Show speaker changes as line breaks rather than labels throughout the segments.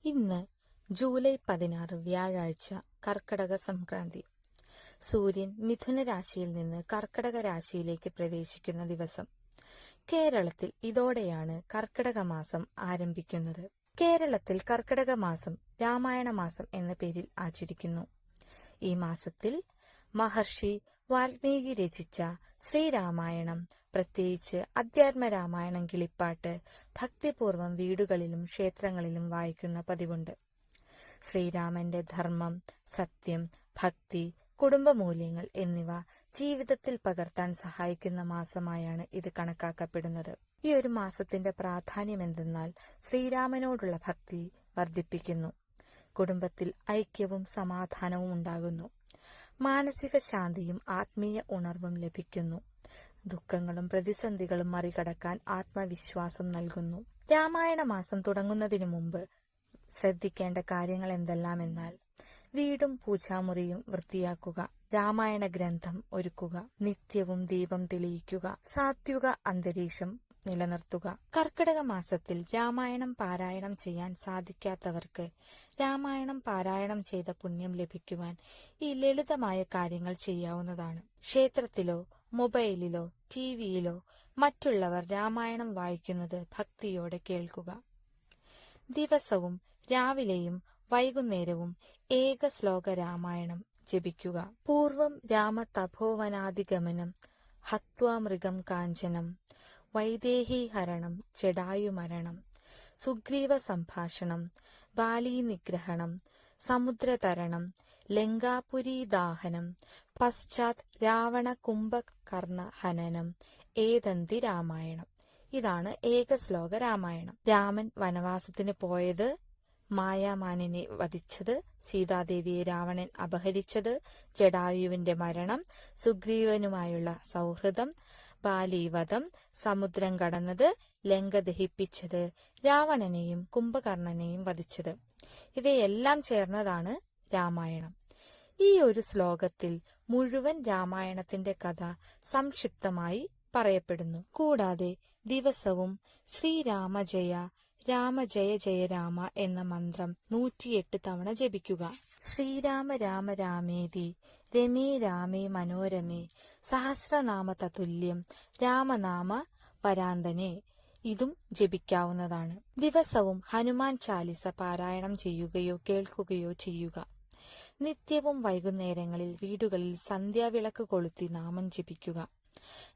ഇന്ന് ജൂലൈ 16 വ്യാഴാഴ്ച, കർക്കടക സംക്രാന്തി. സൂര്യൻ മിഥുന രാശിയിൽ നിന്ന് കർക്കടക രാശിയിലേക്ക് പ്രവേശിക്കുന്ന ദിവസം. കേരളത്തിൽ ഇതോടെയാണ് കർക്കടക മാസം ആരംഭിക്കുന്നത്. കേരളത്തിൽ കർക്കടക മാസം രാമായണ മാസം എന്ന പേരിൽ ആചരിക്കുന്നു. ഈ മാസത്തിൽ മഹർഷി വാൽമീകി രചിച്ച ശ്രീരാമായണം, പ്രത്യേകിച്ച് അധ്യാത്മരാമായണം കിളിപ്പാട്ട് ഭക്തിപൂർവം വീടുകളിലും ക്ഷേത്രങ്ങളിലും വായിക്കുന്ന പതിവുണ്ട്. ശ്രീരാമന്റെ ധർമ്മം, സത്യം, ഭക്തി, കുടുംബമൂല്യങ്ങൾ എന്നിവ ജീവിതത്തിൽ പകർത്താൻ സഹായിക്കുന്ന മാസമായാണ് ഇത് കണക്കാക്കപ്പെടുന്നത്. ഈ ഒരു മാസത്തിന്റെ പ്രാധാന്യം എന്തെന്നാൽ ശ്രീരാമനോടുള്ള ഭക്തി വർദ്ധിപ്പിക്കുന്നു, കുടുംബത്തിൽ ഐക്യവും സമാധാനവും ഉണ്ടാകുന്നു, മാനസിക ശാന്തിയും ആത്മീയ ഉണർവും ലഭിക്കുന്നു, ദുഃഖങ്ങളും പ്രതിസന്ധികളും മറികടക്കാൻ ആത്മവിശ്വാസം നൽകുന്നു. രാമായണ മാസം തുടങ്ങുന്നതിനു മുമ്പ് ശ്രദ്ധിക്കേണ്ട കാര്യങ്ങൾ എന്തെല്ലാമെന്നാൽ: വീടും പൂജാമുറിയും വൃത്തിയാക്കുക, രാമായണ ഗ്രന്ഥം ഒരുക്കുക, നിത്യവും ദീപം തെളിയിക്കുക, സാത്വിക അന്തരീക്ഷം നിലനിർത്തുക. കർക്കിടക മാസത്തിൽ രാമായണം പാരായണം ചെയ്യാൻ സാധിക്കാത്തവർക്ക് രാമായണം പാരായണം ചെയ്ത പുണ്യം ലഭിക്കുവാൻ ഈ ലളിതമായ കാര്യങ്ങൾ ചെയ്യാവുന്നതാണ്. ക്ഷേത്രത്തിലോ മൊബൈലിലോ ടിവിയിലോ മറ്റുള്ളവർ രാമായണം വായിക്കുന്നത് ഭക്തിയോടെ കേൾക്കുക. ദിവസവും രാവിലെയും വൈകുന്നേരവും ഏക ശ്ലോക രാമായണം ജപിക്കുക. പൂർവം രാമ തപോവനാധിഗമനം, ഹത്വാ മൃഗം കാഞ്ചനം, വൈദേഹീഹരണം, ജടായുമരണം, സുഗ്രീവ സംഭാഷണം, ബാലീ നിഗ്രഹണം, സമുദ്രതരണം, ലങ്കാപുരീദാഹനം, പശ്ചാത് രാവണ കുംഭകർണ ഹനനം, ഏതന്തി രാമായണം. ഇതാണ് ഏക ശ്ലോക രാമായണം. രാമൻ വനവാസത്തിന് പോയത്, മായാമാനിനെ വധിച്ചത്, സീതാദേവിയെ രാവണൻ അപഹരിച്ചത്, ജടായുവിന്റെ മരണം, സുഗ്രീവനുമായുള്ള സൗഹൃദം, ബാലീവധം, സമുദ്രം കടന്നത്, ലങ്ക ദഹിപ്പിച്ചത്, രാവണനെയും കുംഭകർണനെയും വധിച്ചത്, ഇവയെല്ലാം ചേർന്നതാണ് രാമായണം. ഈ ഒരു ശ്ലോകത്തിൽ മുഴുവൻ രാമായണത്തിന്റെ കഥ സംക്ഷിപ്തമായി പറയപ്പെടുന്നു. കൂടാതെ ദിവസവും ശ്രീരാമ ജയ രാമ ജയ ജയ രാമ എന്ന മന്ത്രം 108 തവണ ജപിക്കുക. ശ്രീരാമ രാമ രാമേതി രമേ രാമേ മനോരമേ സഹസ്രനാമ തതുല്യം രാമനാമ വരാന്തനെ, ഇതും ജപിക്കാവുന്നതാണ്. ദിവസവും ഹനുമാൻ ചാലിസ പാരായണം ചെയ്യുകയോ കേൾക്കുകയോ ചെയ്യുക. നിത്യവും വൈകുന്നേരങ്ങളിൽ വീടുകളിൽ സന്ധ്യാവിളക്ക് കൊളുത്തി നാമം ജപിക്കുക.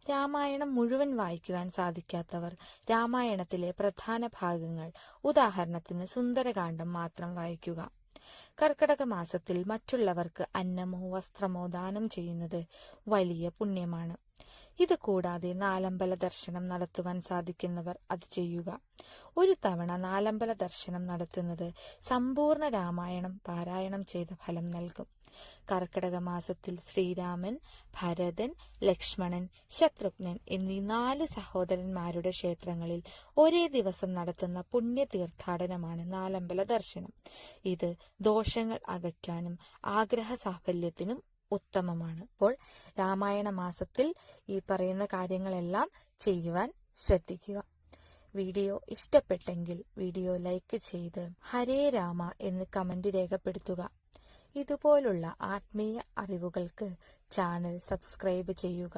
രാമായണം മുഴുവൻ വായിക്കുവാൻ സാധിക്കാത്തവർ രാമായണത്തിലെ പ്രധാന ഭാഗങ്ങൾ, ഉദാഹരണത്തിന് സുന്ദരകാന്ഡം മാത്രം വായിക്കുക. കർക്കടക മാസത്തിൽ മറ്റുള്ളവർക്ക് അന്നമോ വസ്ത്രമോ ദാനം ചെയ്യുന്നത് വലിയ പുണ്യമാണ്. ഇത് കൂടാതെ നാലമ്പല ദർശനം നടത്തുവാൻ സാധിക്കുന്നവർ അത് ചെയ്യുക. ഒരു തവണ നാലമ്പല ദർശനം നടത്തുന്നത് സമ്പൂർണ്ണ രാമായണം പാരായണം ചെയ്ത ഫലം നൽകും. കർക്കിടക മാസത്തിൽ ശ്രീരാമൻ, ഭരതൻ, ലക്ഷ്മണൻ, ശത്രുഘ്നൻ എന്നീ 4 സഹോദരന്മാരുടെ ക്ഷേത്രങ്ങളിൽ ഒരേ ദിവസം നടത്തുന്ന പുണ്യ തീർത്ഥാടനമാണ് നാലമ്പല ദർശനം. ഇത് ദോഷങ്ങൾ അകറ്റാനും ആഗ്രഹ സാഫല്യത്തിനും ഉത്തമമാണ്. അപ്പോൾ രാമായണ മാസത്തിൽ ഈ പറയുന്ന കാര്യങ്ങളെല്ലാം ചെയ്യുവാൻ ശ്രദ്ധിക്കുക. വീഡിയോ ഇഷ്ടപ്പെട്ടെങ്കിൽ വീഡിയോ ലൈക്ക് ചെയ്ത് ഹരേ രാമ എന്ന് കമന്റ് രേഖപ്പെടുത്തുക. ഇതുപോലുള്ള ആത്മീയ അറിവുകൾക്ക് ചാനൽ സബ്സ്ക്രൈബ് ചെയ്യുക.